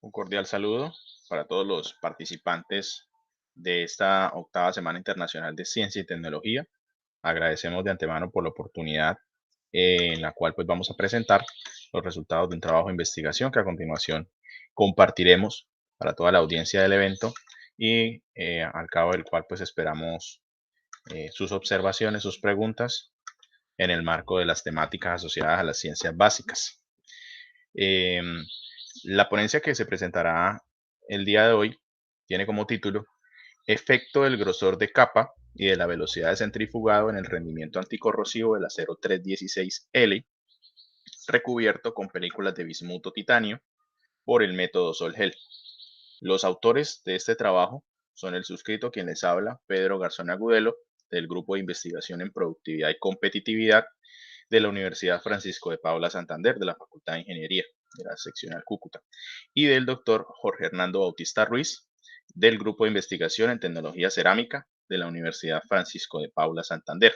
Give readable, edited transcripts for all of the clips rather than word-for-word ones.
Un cordial saludo para todos los participantes de esta octava Semana Internacional de Ciencia y Tecnología. Agradecemos de antemano por la oportunidad en la cual pues vamos a presentar los resultados de un trabajo de investigación que a continuación compartiremos para toda la audiencia del evento y al cabo del cual pues esperamos sus observaciones, sus preguntas en el marco de las temáticas asociadas a las ciencias básicas. Em, la ponencia que se presentará el día de hoy tiene como título Efecto del grosor de capa y de la velocidad de centrifugado en el rendimiento anticorrosivo del acero 316L recubierto con películas de bismuto titanio por el método Sol-Gel. Los autores de este trabajo son el suscrito quien les habla, Pedro Garzón Agudelo, del Grupo de Investigación en Productividad y Competitividad de la Universidad Francisco de Paula Santander, de la Facultad de Ingeniería, de la seccional Cúcuta, y del doctor Jorge Hernando Bautista Ruiz, del Grupo de Investigación en Tecnología Cerámica de la Universidad Francisco de Paula Santander.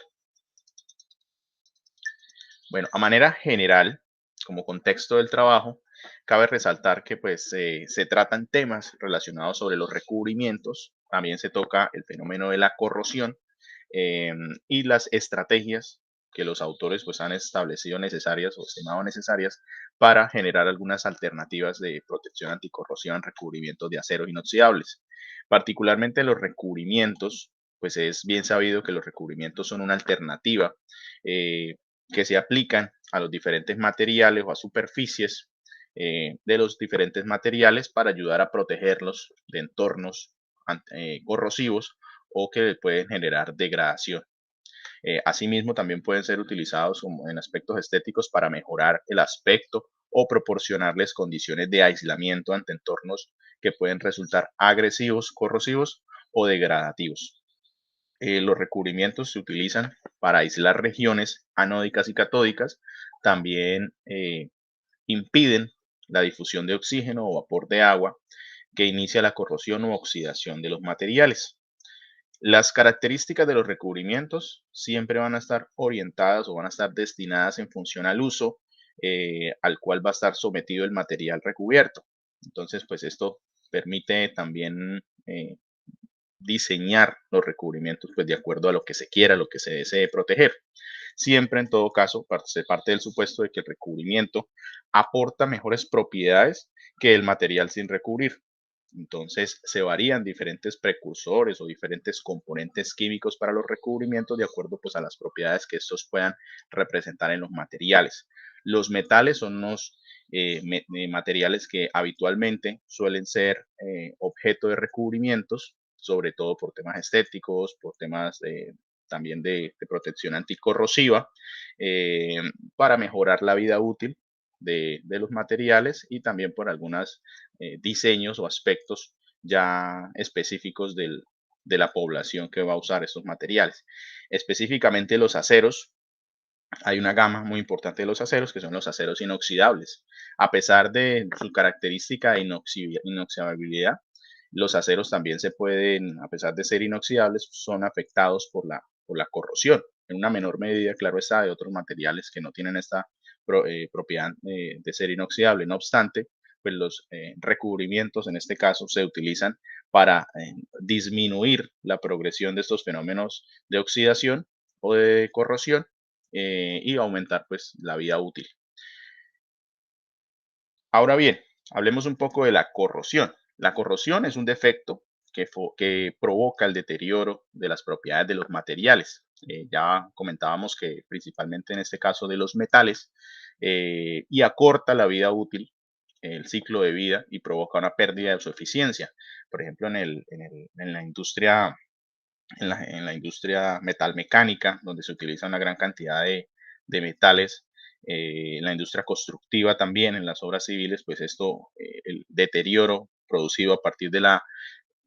Bueno, a manera general, como contexto del trabajo, cabe resaltar que pues se tratan temas relacionados sobre los recubrimientos, también se toca el fenómeno de la corrosión y las estrategias que los autores pues han establecido necesarias o estimado necesarias para generar algunas alternativas de protección anticorrosión en recubrimientos de acero inoxidables. Particularmente los recubrimientos, pues es bien sabido que los recubrimientos son una alternativa eh, que se aplican a los diferentes materiales o a superficies de los diferentes materiales para ayudar a protegerlos de entornos corrosivos o que pueden generar degradación. Asimismo, también pueden ser utilizados en aspectos estéticos para mejorar el aspecto o proporcionarles condiciones de aislamiento ante entornos que pueden resultar agresivos, corrosivos o degradativos. Los recubrimientos se utilizan para aislar regiones anódicas y catódicas, también impiden la difusión de oxígeno o vapor de agua que inicia la corrosión u oxidación de los materiales. Las características de los recubrimientos siempre van a estar orientadas o van a estar destinadas en función al uso al cual va a estar sometido el material recubierto. Entonces, pues esto permite también diseñar los recubrimientos pues de acuerdo a lo que se quiera, lo que se desee proteger. Siempre en todo caso se parte del supuesto de que el recubrimiento aporta mejores propiedades que el material sin recubrir. Entonces se varían diferentes precursores o diferentes componentes químicos para los recubrimientos de acuerdo pues a las propiedades que estos puedan representar en los materiales. Los metales son unos materiales que habitualmente suelen ser objeto de recubrimientos, sobre todo por temas estéticos, por temas también de protección anticorrosiva, eh, para mejorar la vida útil de los materiales y también por algunos diseños o aspectos ya específicos de la población que va a usar estos materiales. Específicamente los aceros, hay una gama muy importante de los aceros que son los aceros inoxidables. A pesar de su característica de inoxidabilidad, los aceros también se pueden, a pesar de ser inoxidables, son afectados por la corrosión. En una menor medida, claro está, de otros materiales que no tienen esta propiedad de ser inoxidable. No obstante, pues los recubrimientos en este caso se utilizan para disminuir la progresión de estos fenómenos de oxidación o de corrosión y aumentar pues la vida útil. Ahora bien, hablemos un poco de la corrosión. La corrosión es un defecto que provoca el deterioro de las propiedades de los materiales. Ya comentábamos que principalmente en este caso de los metales y acorta la vida útil, el ciclo de vida y provoca una pérdida de su eficiencia. Por ejemplo, en la industria en la industria metalmecánica, donde se utiliza una gran cantidad de metales, en la industria constructiva también, en las obras civiles, pues esto, el deterioro producido a partir de la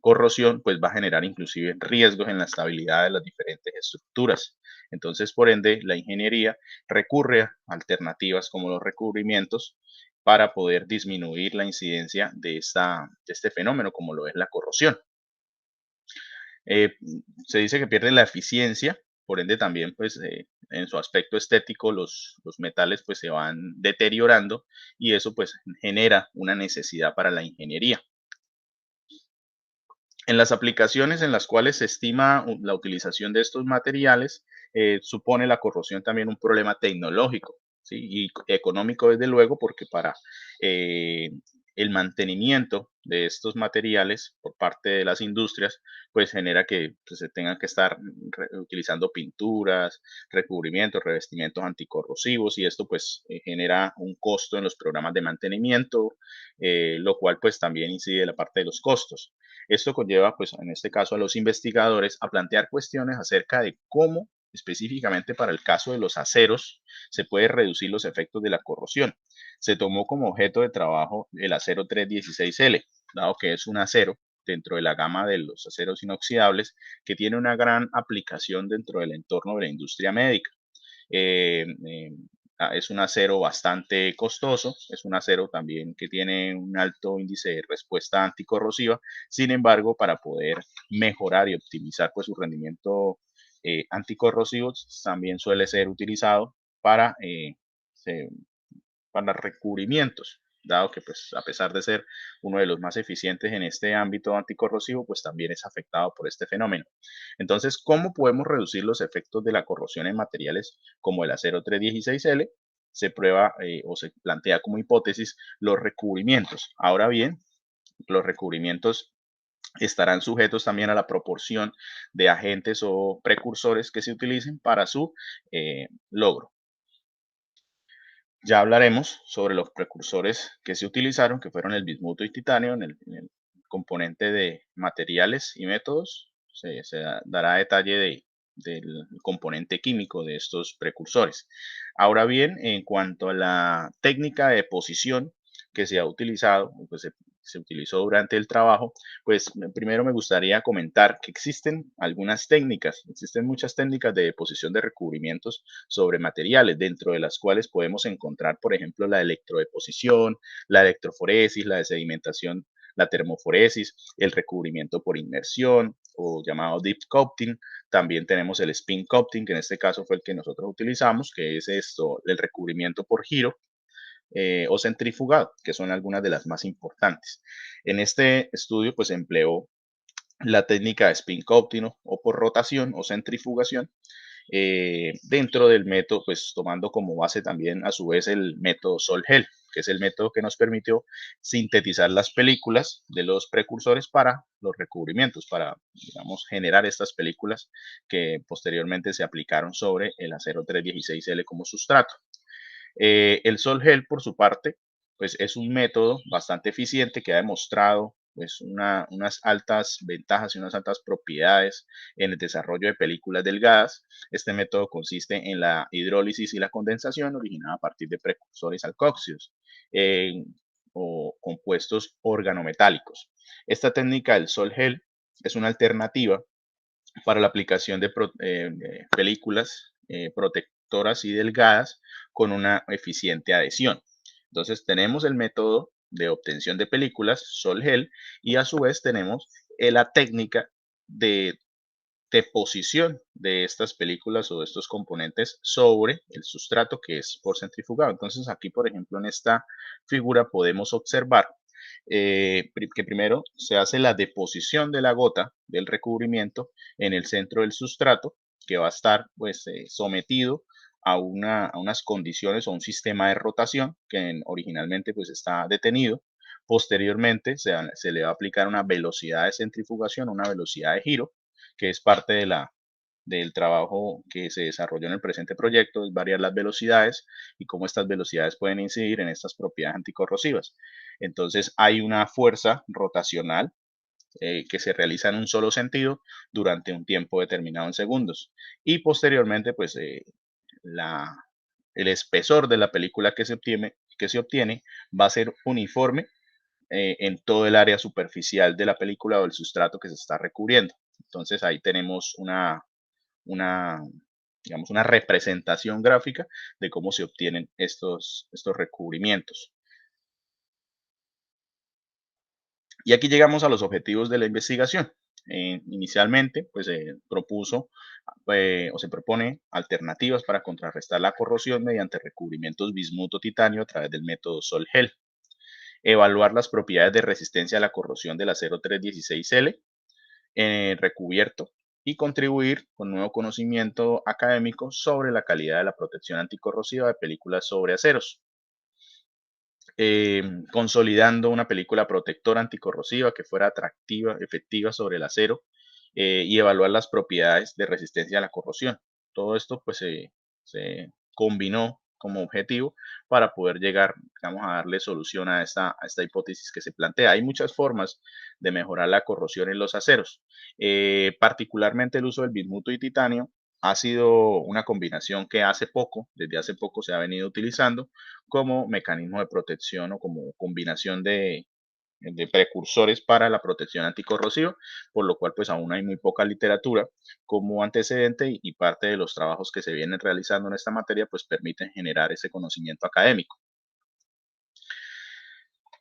corrosión, pues va a generar inclusive riesgos en la estabilidad de las diferentes estructuras. Entonces, por ende, la ingeniería recurre a alternativas como los recubrimientos para poder disminuir la incidencia de este fenómeno, como lo es la corrosión. Eh, Se dice que pierde la eficiencia por ende también pues en su aspecto estético los metales pues se van deteriorando y eso pues genera una necesidad para la ingeniería. En las aplicaciones en las cuales se estima la utilización de estos materiales, supone la corrosión también un problema tecnológico, ¿sí? Y económico, desde luego, porque para eh, el mantenimiento de estos materiales por parte de las industrias, pues genera que pues, se tengan que estar utilizando pinturas, recubrimientos, revestimientos anticorrosivos y esto pues genera un costo en los programas de mantenimiento, lo cual pues también incide en la parte de los costos. Esto conlleva, pues, en este caso, a los investigadores a plantear cuestiones acerca de cómo, específicamente para el caso de los aceros, se puede reducir los efectos de la corrosión. Se tomó como objeto de trabajo el acero 316L, dado que es un acero dentro de la gama de los aceros inoxidables que tiene una gran aplicación dentro del entorno de la industria médica. Eh, eh, es un acero bastante costoso, es un acero también que tiene un alto índice de respuesta anticorrosiva. Sin embargo, para poder mejorar y optimizar pues su rendimiento anticorrosivo, también suele ser utilizado para se- para recubrimientos, dado que pues a pesar de ser uno de los más eficientes en este ámbito anticorrosivo, pues también es afectado por este fenómeno. Entonces, ¿cómo podemos reducir los efectos de la corrosión en materiales como el acero 316L? Se prueba o se plantea como hipótesis los recubrimientos. Ahora bien, los recubrimientos estarán sujetos también a la proporción de agentes o precursores que se utilicen para su logro. Ya hablaremos sobre los precursores que se utilizaron, que fueron el bismuto y titanio en el componente de materiales y métodos. Dará detalle del componente químico de estos precursores. Ahora bien, en cuanto a la técnica de posición que se ha utilizado, pues se utilizó durante el trabajo, pues primero me gustaría comentar que existen muchas técnicas de deposición de recubrimientos sobre materiales, dentro de las cuales podemos encontrar, por ejemplo, la electrodeposición, la electroforesis, la desedimentación, la termoforesis, el recubrimiento por inmersión o llamado deep coating. También tenemos el spin coating, que en este caso fue el que nosotros utilizamos, que es esto, el recubrimiento por giro o centrifugado, que son algunas de las más importantes. En este estudio, pues empleó la técnica de spin coating o por rotación o centrifugación, dentro del método, pues tomando como base también a su vez el método Sol-Gel, que es el método que nos permitió sintetizar las películas de los precursores para los recubrimientos, para, digamos, generar estas películas que posteriormente se aplicaron sobre el acero 316L como sustrato. El Sol-Gel, por su parte, pues es un método bastante eficiente que ha demostrado pues unas altas ventajas y unas altas propiedades en el desarrollo de películas delgadas. Este método consiste en la hidrólisis y la condensación originada a partir de precursores alcóxidos eh, o compuestos organometálicos. Esta técnica del Sol-Gel es una alternativa para la aplicación de películas protectoras y delgadas con una eficiente adhesión. Entonces tenemos el método de obtención de películas, Sol-Gel, y a su vez tenemos la técnica de deposición de estas películas o de estos componentes sobre el sustrato que es por centrifugado. Entonces aquí, por ejemplo, en esta figura podemos observar que primero se hace la deposición de la gota del recubrimiento en el centro del sustrato, que va a estar pues sometido a unas condiciones o un sistema de rotación que originalmente pues está detenido. Posteriormente se le va a aplicar una velocidad de centrifugación, una velocidad de giro, que es parte del trabajo que se desarrolló en el presente proyecto, es variar las velocidades y cómo estas velocidades pueden incidir en estas propiedades anticorrosivas. Entonces hay una fuerza rotacional que se realiza en un solo sentido durante un tiempo determinado en segundos. Y posteriormente, pues la, el espesor de la película que se obtiene va a ser uniforme en todo el área superficial de la película o el sustrato que se está recubriendo. Entonces ahí tenemos una, digamos, una representación gráfica de cómo se obtienen estos recubrimientos. Y aquí llegamos a los objetivos de la investigación. Inicialmente, pues se propuso o se propone alternativas para contrarrestar la corrosión mediante recubrimientos bismuto-titanio a través del método Sol-Gel. Evaluar las propiedades de resistencia a la corrosión del acero 316L recubierto y contribuir con nuevo conocimiento académico sobre la calidad de la protección anticorrosiva de películas sobre aceros, consolidando una película protectora anticorrosiva que fuera atractiva, efectiva sobre el acero, y evaluar las propiedades de resistencia a la corrosión. Todo esto pues se combinó como objetivo para poder llegar, digamos, a darle solución a esta hipótesis que se plantea. Hay muchas formas de mejorar la corrosión en los aceros, particularmente el uso del bismuto y titanio ha sido una combinación que desde hace poco se ha venido utilizando como mecanismo de protección o como combinación de precursores para la protección anticorrosiva, por lo cual pues aún hay muy poca literatura como antecedente y parte de los trabajos que se vienen realizando en esta materia pues permiten generar ese conocimiento académico.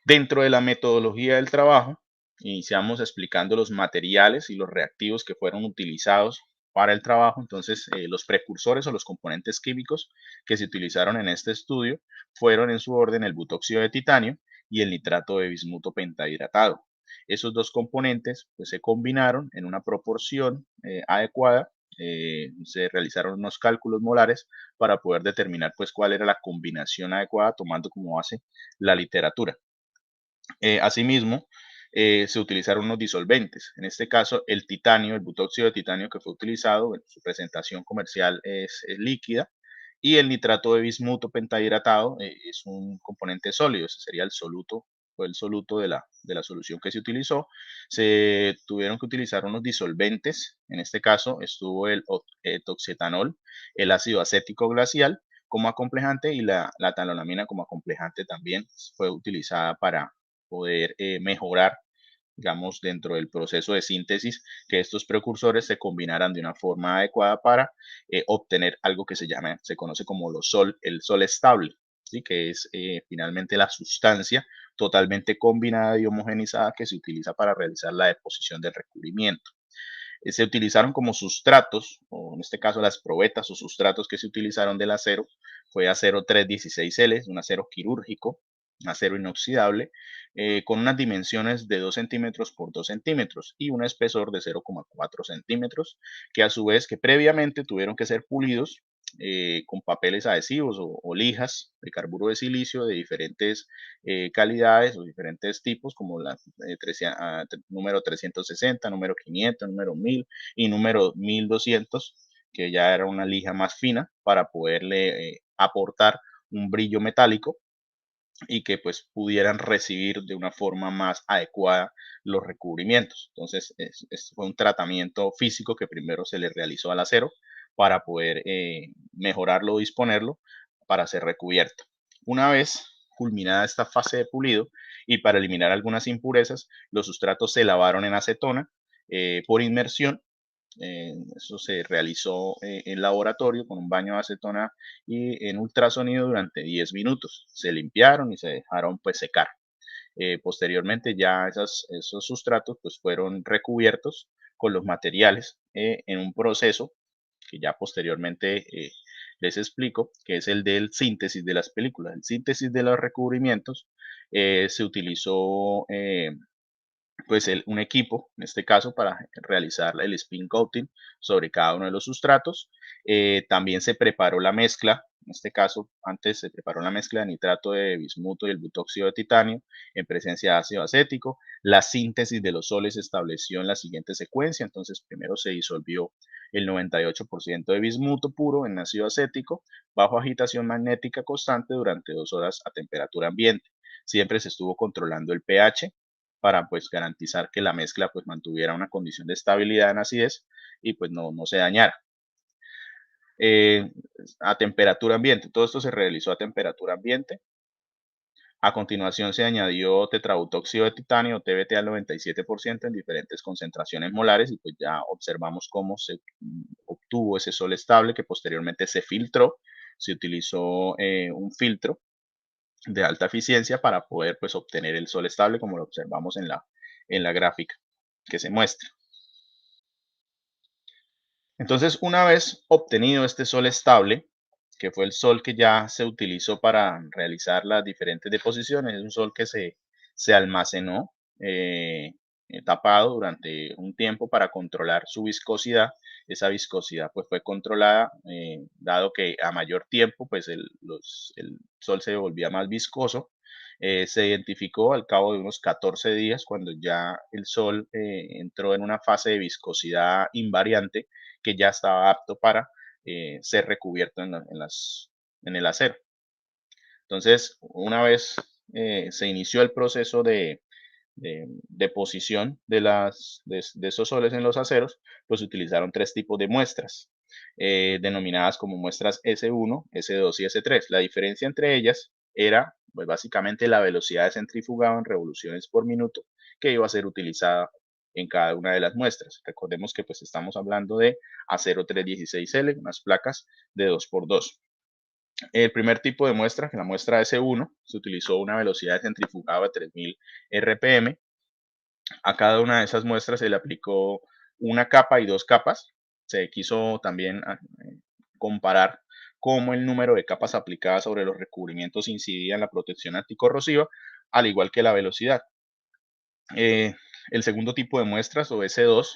Dentro de la metodología del trabajo, iniciamos explicando los materiales y los reactivos que fueron utilizados para el trabajo. Entonces, los precursores o los componentes químicos que se utilizaron en este estudio fueron en su orden el butóxido de titanio y el nitrato de bismuto pentahidratado. Esos dos componentes pues, se combinaron en una proporción adecuada. Se realizaron unos cálculos molares para poder determinar pues, cuál era la combinación adecuada tomando como base la literatura. Asimismo, se utilizaron unos disolventes. En este caso, el titanio, el butóxido de titanio que fue utilizado, bueno, su presentación comercial es líquida, y el nitrato de bismuto pentahidratado es un componente sólido, ese sería el soluto, fue el soluto de la solución que se utilizó. Se tuvieron que utilizar unos disolventes, en este caso estuvo el etoxetanol, el ácido acético glacial como acomplejante y la talolamina como acomplejante también fue utilizada para poder mejorar, digamos, dentro del proceso de síntesis, que estos precursores se combinaran de una forma adecuada para obtener algo que se conoce como el sol estable, ¿sí? Que es finalmente la sustancia totalmente combinada y homogenizada que se utiliza para realizar la deposición del recubrimiento. Se utilizaron como sustratos, o en este caso las probetas o sustratos que se utilizaron del acero, fue acero 316L, un acero quirúrgico, un acero inoxidable, con unas dimensiones de 2 centímetros por 2 centímetros y un espesor de 0,4 centímetros, que a su vez que previamente tuvieron que ser pulidos con papeles adhesivos o lijas de carburo de silicio de diferentes calidades o diferentes tipos, como la número 360, número 500, número 1000 y número 1200, que ya era una lija más fina para poderle aportar un brillo metálico y que pues pudieran recibir de una forma más adecuada los recubrimientos. Entonces, fue un tratamiento físico que primero se le realizó al acero para poder mejorarlo o disponerlo para ser recubierto. Una vez culminada esta fase de pulido y para eliminar algunas impurezas, los sustratos se lavaron en acetona por inmersión. Eso se realizó en laboratorio con un baño de acetona y en ultrasonido durante 10 minutos. Se limpiaron y se dejaron pues secar. Posteriormente ya esos sustratos pues fueron recubiertos con los materiales en un proceso que ya posteriormente les explico, que es el del síntesis de las películas. El síntesis de los recubrimientos se utilizó pues un equipo, en este caso, para realizar el spin coating sobre cada uno de los sustratos. También se preparó la mezcla, en este caso, antes se preparó la mezcla de nitrato de bismuto y el butóxido de titanio en presencia de ácido acético. La síntesis de los soles se estableció en la siguiente secuencia. Entonces, primero se disolvió el 98% de bismuto puro en ácido acético bajo agitación magnética constante durante 2 horas a temperatura ambiente. Siempre se estuvo controlando el pH para pues garantizar que la mezcla pues mantuviera una condición de estabilidad en acidez y pues no se dañara. Eh, a temperatura ambiente, todo esto se realizó a temperatura ambiente. A continuación se añadió tetrabutóxido de titanio, TBT al 97% en diferentes concentraciones molares y pues ya observamos cómo se obtuvo ese sol estable que posteriormente se filtró. Se utilizó un filtro de alta eficiencia para poder pues obtener el sol estable como lo observamos en la gráfica que se muestra. Entonces, una vez obtenido este sol estable, que fue el sol que ya se utilizó para realizar las diferentes deposiciones, es un sol que se almacenó tapado durante un tiempo para controlar su viscosidad. Esa viscosidad pues fue controlada, dado que a mayor tiempo pues el sol se volvía más viscoso. Se identificó al cabo de unos 14 días, cuando ya el sol entró en una fase de viscosidad invariante, que ya estaba apto para ser recubierto en el acero. Entonces, una vez se inició el proceso de deposición de esos soles en los aceros, pues se utilizaron tres tipos de muestras, denominadas como muestras S1, S2 y S3. La diferencia entre ellas era, pues, básicamente la velocidad de centrifugado en revoluciones por minuto que iba a ser utilizada en cada una de las muestras. Recordemos que pues estamos hablando de acero 316L, unas placas de 2x2. El primer tipo de muestra, que la muestra S1, se utilizó una velocidad de centrifugado de 3000 RPM. A cada una de esas muestras se le aplicó una capa y dos capas. Se quiso también comparar cómo el número de capas aplicadas sobre los recubrimientos incidía en la protección anticorrosiva, al igual que la velocidad. Eh, el segundo tipo de muestras, o S2,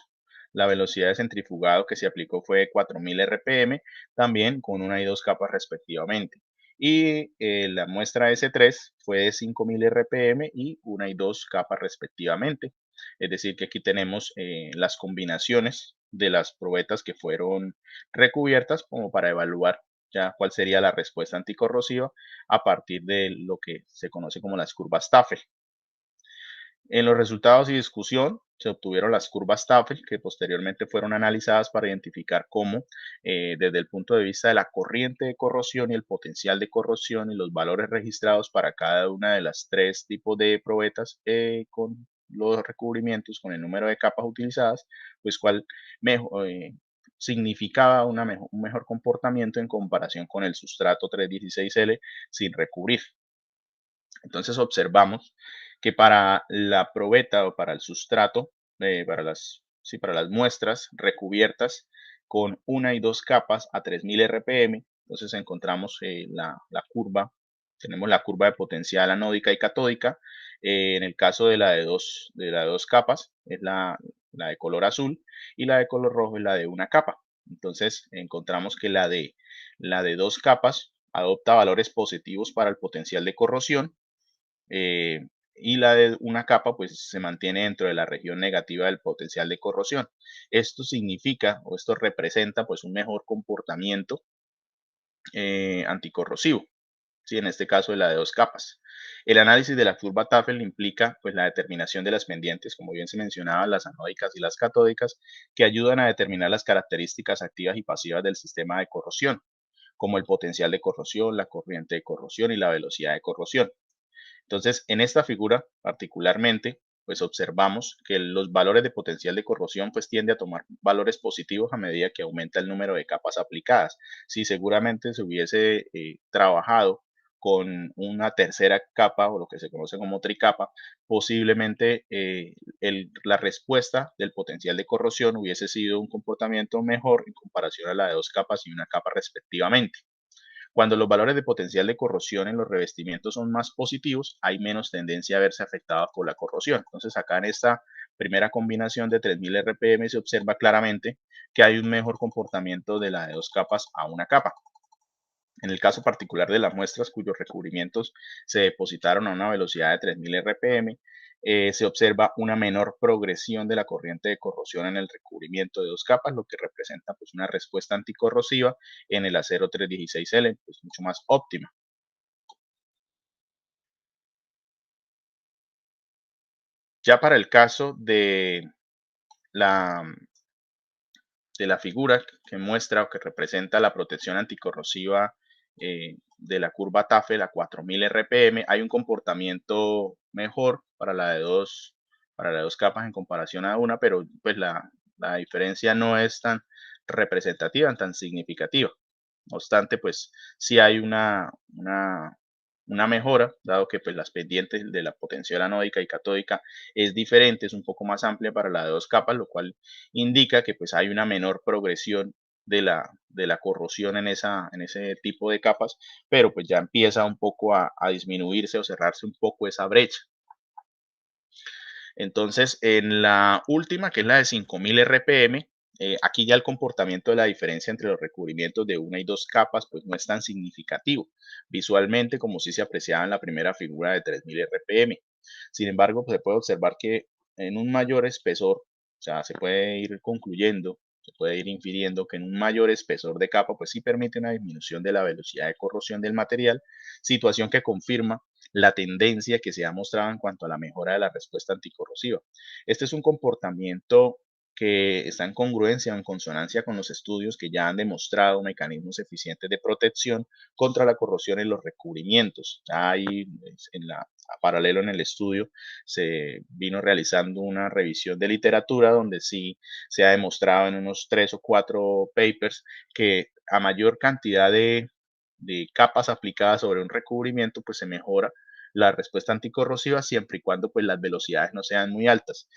la velocidad de centrifugado que se aplicó fue de 4000 RPM, también con una y dos capas respectivamente. Y la muestra S3 fue de 5000 RPM y una y dos capas respectivamente. Es decir, que aquí tenemos las combinaciones de las probetas que fueron recubiertas, como para evaluar ya cuál sería la respuesta anticorrosiva a partir de lo que se conoce como las curvas Tafel. En los resultados y discusión se obtuvieron las curvas Tafel, que posteriormente fueron analizadas para identificar cómo, desde el punto de vista de la corriente de corrosión y el potencial de corrosión y los valores registrados para cada una de las tres tipos de probetas, con los recubrimientos, con el número de capas utilizadas, pues cuál mejor, significaba un mejor comportamiento en comparación con el sustrato 316L sin recubrir. Entonces observamos que para la probeta o para el sustrato, para las muestras recubiertas con una y dos capas a 3000 RPM, entonces encontramos la curva, tenemos la curva de potencial anódica y catódica. En el caso de la de dos capas, es la de color azul, y la de color rojo es la de una capa. Entonces encontramos que la de dos capas adopta valores positivos para el potencial de corrosión, eh, y la de una capa pues se mantiene dentro de la región negativa del potencial de corrosión. Esto significa, o esto representa, pues un mejor comportamiento anticorrosivo, ¿sí? En este caso de la de dos capas. El análisis de la curva Tafel implica pues la determinación de las pendientes, como bien se mencionaba, las anódicas y las catódicas, que ayudan a determinar las características activas y pasivas del sistema de corrosión, como el potencial de corrosión, la corriente de corrosión y la velocidad de corrosión. Entonces, en esta figura particularmente, pues observamos que los valores de potencial de corrosión pues tiende a tomar valores positivos a medida que aumenta el número de capas aplicadas. Si seguramente se hubiese trabajado con una tercera capa, o lo que se conoce como tricapa, posiblemente la respuesta del potencial de corrosión hubiese sido un comportamiento mejor en comparación a la de dos capas y una capa respectivamente. Cuando los valores de potencial de corrosión en los revestimientos son más positivos, hay menos tendencia a verse afectados por la corrosión. Entonces, acá en esta primera combinación de 3000 RPM se observa claramente que hay un mejor comportamiento de la de dos capas a una capa. En el caso particular de las muestras cuyos recubrimientos se depositaron a una velocidad de 3000 RPM, se observa una menor progresión de la corriente de corrosión en el recubrimiento de dos capas, lo que representa pues una respuesta anticorrosiva en el acero 316L, pues mucho más óptima. Ya para el caso la, de la figura que muestra o que representa la protección anticorrosiva de la curva Tafel a 4000 RPM, hay un comportamiento mejor para las dos capas en comparación a una, pero pues la diferencia no es tan representativa, tan significativa. No obstante, pues sí hay una mejora, dado que pues las pendientes de la potencial anódica y catódica es diferente, es un poco más amplia para la de dos capas, lo cual indica que pues hay una menor progresión de la corrosión en ese tipo de capas, pero pues ya empieza un poco a disminuirse o cerrarse un poco esa brecha. Entonces, en la última, que es la de 5000 RPM, aquí ya el comportamiento de la diferencia entre los recubrimientos de una y dos capas, pues no es tan significativo visualmente como si se apreciaba en la primera figura de 3000 RPM. Sin embargo, pues, se puede observar que en un mayor espesor, o sea, se puede ir concluyendo, se puede ir infiriendo que en un mayor espesor de capa, pues sí permite una disminución de la velocidad de corrosión del material, situación que confirma la tendencia que se ha mostrado en cuanto a la mejora de la respuesta anticorrosiva. Este es un comportamiento que está en congruencia o en consonancia con los estudios que ya han demostrado mecanismos eficientes de protección contra la corrosión en los recubrimientos. Ahí, a paralelo en el estudio, se vino realizando una revisión de literatura donde sí se ha demostrado en unos 3 o 4 papers que a mayor cantidad de capas aplicadas sobre un recubrimiento, pues se mejora la respuesta anticorrosiva siempre y cuando pues las velocidades no sean muy altas.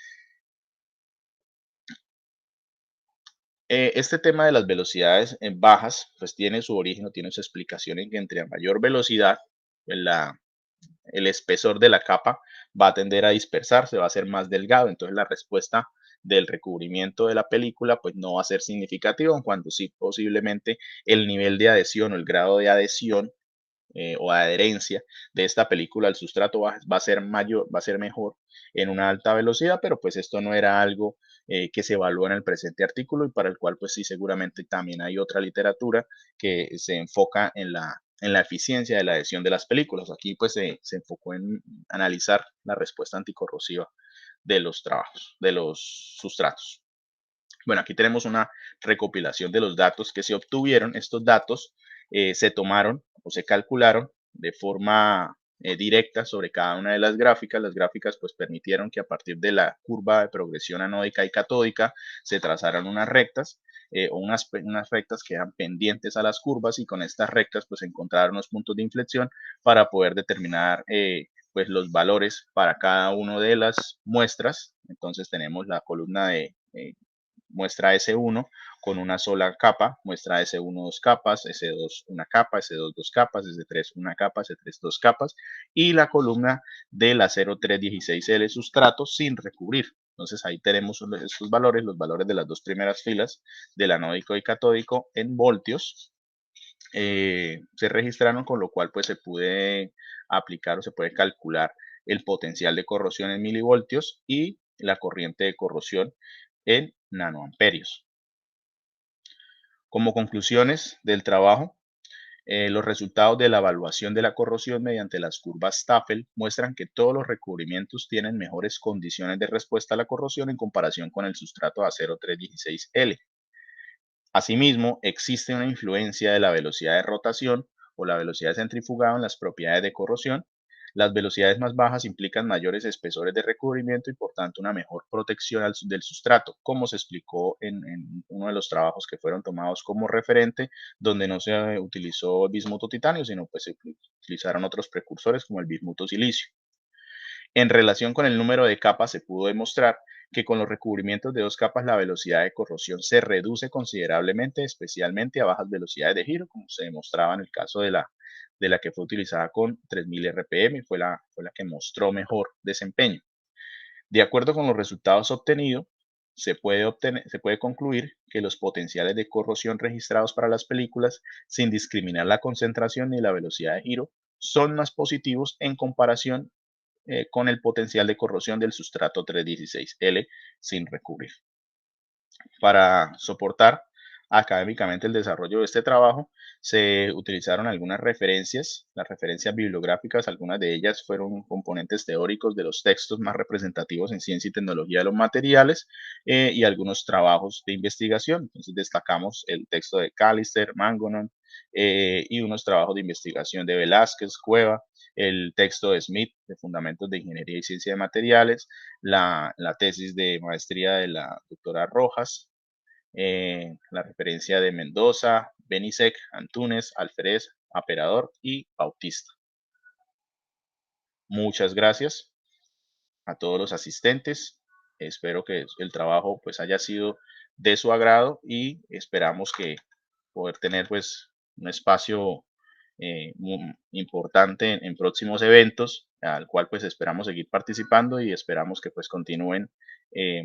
Este tema de las velocidades bajas pues tiene su origen o tiene su explicación en que entre a mayor velocidad pues, el espesor de la capa va a tender a dispersarse, va a ser más delgado, entonces la respuesta del recubrimiento de la película pues no va a ser significativa, en cuanto sí posiblemente el nivel de adhesión o el grado de adhesión o adherencia de esta película al sustrato va a ser mayor, va a ser mejor en una alta velocidad, pero pues esto no era algo que se evalúa en el presente artículo y para el cual pues sí seguramente también hay otra literatura que se enfoca en la eficiencia de la adhesión de las películas. Aquí pues se enfocó en analizar la respuesta anticorrosiva de los trabajos, de los sustratos. Bueno, aquí tenemos una recopilación de los datos que se obtuvieron. Estos datos se tomaron o se calcularon de forma directa sobre cada una de las gráficas. Las gráficas pues permitieron que a partir de la curva de progresión anódica y catódica se trazaran unas rectas o unas rectas que eran pendientes a las curvas y con estas rectas pues encontraron unos puntos de inflexión para poder determinar pues los valores para cada una de las muestras. Entonces tenemos la columna de muestra S1 con una sola capa, muestra S1 dos capas, S2 una capa, S2 dos capas, S3 una capa, S3 dos capas y la columna de la 0316L sustrato sin recubrir. Entonces ahí tenemos estos valores, los valores de las dos primeras filas del anódico y catódico en voltios. Se registraron, con lo cual pues se puede aplicar o se puede calcular el potencial de corrosión en milivoltios y la corriente de corrosión en nanoamperios. Como conclusiones del trabajo, los resultados de la evaluación de la corrosión mediante las curvas Staffel muestran que todos los recubrimientos tienen mejores condiciones de respuesta a la corrosión en comparación con el sustrato de acero 316L. Asimismo, existe una influencia de la velocidad de rotación o la velocidad de centrifugado en las propiedades de corrosión. Las velocidades más bajas implican mayores espesores de recubrimiento y por tanto una mejor protección del sustrato, como se explicó en uno de los trabajos que fueron tomados como referente, donde no se utilizó el bismuto titanio, sino pues se utilizaron otros precursores como el bismuto silicio. En relación con el número de capas, se pudo demostrar que con los recubrimientos de dos capas la velocidad de corrosión se reduce considerablemente, especialmente a bajas velocidades de giro, como se demostraba en el caso de la que fue utilizada con 3000 RPM, fue la que mostró mejor desempeño. De acuerdo con los resultados obtenidos, se puede concluir que los potenciales de corrosión registrados para las películas, sin discriminar la concentración ni la velocidad de giro, son más positivos en comparación con el potencial de corrosión del sustrato 316L sin recubrir. Para soportar académicamente el desarrollo de este trabajo, se utilizaron algunas referencias, las referencias bibliográficas, algunas de ellas fueron componentes teóricos de los textos más representativos en ciencia y tecnología de los materiales y algunos trabajos de investigación. Entonces destacamos el texto de Callister, Mangonon y unos trabajos de investigación de Velázquez, Cueva, el texto de Smith de Fundamentos de Ingeniería y Ciencia de Materiales, la tesis de maestría de la doctora Rojas, la referencia de Mendoza, Benisek, Antunes, Alferez, Aperador y Bautista. Muchas gracias a todos los asistentes. Espero que el trabajo pues haya sido de su agrado y esperamos que poder tener pues un espacio importante en próximos eventos al cual pues esperamos seguir participando y esperamos que pues continúen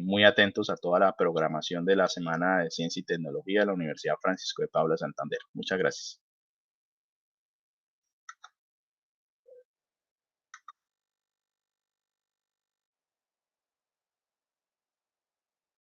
muy atentos a toda la programación de la Semana de Ciencia y Tecnología de la Universidad Francisco de Paula Santander. Muchas gracias.